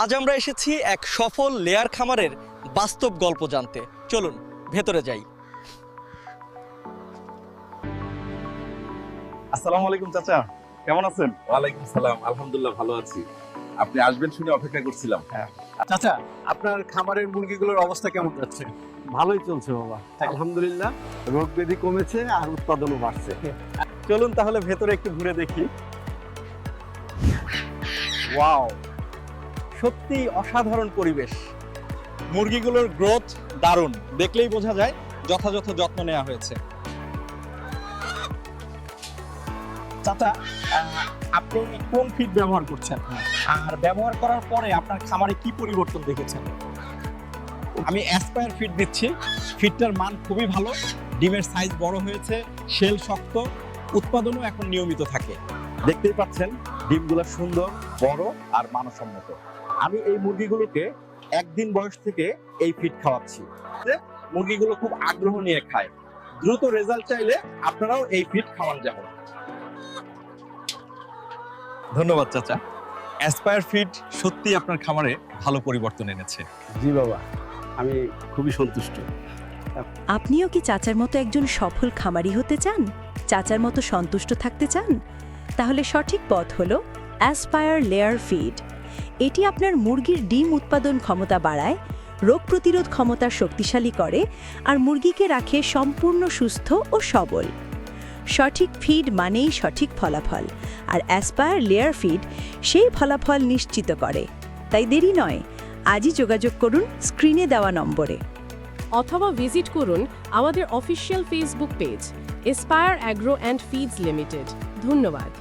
আজ আমরা এসেছি এক সফল লেয়ার খামারের বাস্তব গল্প জানতে। চলুন ভেতরে যাই। আসসালামু আলাইকুম চাচা, কেমন আছেন? ওয়ালাইকুম সালাম, আলহামদুলিল্লাহ ভালো আছি। আপনি আসবেন শুনে অপেক্ষা করছিলাম। চাচা, আপনার খামারের মুরগিগুলোর অবস্থা কেমন যাচ্ছে? ভালোই চলছে বাবা, আলহামদুলিল্লাহ। রোগ ব্যাধি কমেছে আর উৎপাদনও বাড়ছে। চলুন তাহলে ভেতরে একটু ঘুরে দেখি। ওয়াও, সত্যি অসাধারণ পরিবেশ। মুরগিগুলোর গ্রোথ দারুণ, দেখলেই বোঝা যায় যথাযথ যত্ন নেওয়া হয়েছে। চাচা, আপনি কোন ফিড ব্যবহার করছেন আর ব্যবহার করার পরে আপনার খামারে কি পরিবর্তন দেখেছেন? আমি অ্যাসপায়ার ফিড দিচ্ছি। ফিডটার মান খুবই ভালো, ডিমের সাইজ বড় হয়েছে, শেল শক্ত, উৎপাদনও এখন নিয়মিত থাকে। দেখতেই পাচ্ছেন ডিমগুলো সুন্দর, বড় আর মানসম্মত। আমি এই মুরগিগুলোকে একদিন বয়স থেকে এই ফিড খাওয়াচ্ছি। মুরগিগুলো খুব আগ্রহ নিয়ে খায়। দ্রুত রেজাল্ট চাইলে আপনারাও এই ফিড খাওয়ান যাবেন। ধন্যবাদ চাচা। অ্যাসপায়ার ফিড সত্যি আপনার খামারে ভালো পরিবর্তন এনেছে। জি বাবা, আমি খুবই সন্তুষ্ট। আপনিও কি চাচার মতো একজন সফল খামারি হতে চান? চাচার মতো সন্তুষ্ট থাকতে চান? তাহলে সঠিক পথ হলো অ্যাসপায়ার লেয়ার ফিড। এটি আপনার মুরগির ডিম উৎপাদন ক্ষমতা বাড়ায়, রোগ প্রতিরোধ ক্ষমতা শক্তিশালী করে আর মুরগিকে রাখে সম্পূর্ণ সুস্থ ও সবল। সঠিক ফিড মানেই সঠিক ফলাফল, আর অ্যাসপায়ার লেয়ার ফিড সেই ফলাফল নিশ্চিত করে। তাই দেরি নয়, আজই যোগাযোগ করুন স্ক্রিনে দেওয়া নম্বরে। অথবা ভিজিট করুন আমাদের official Facebook page aspire agro and feeds limited. ধন্যবাদ।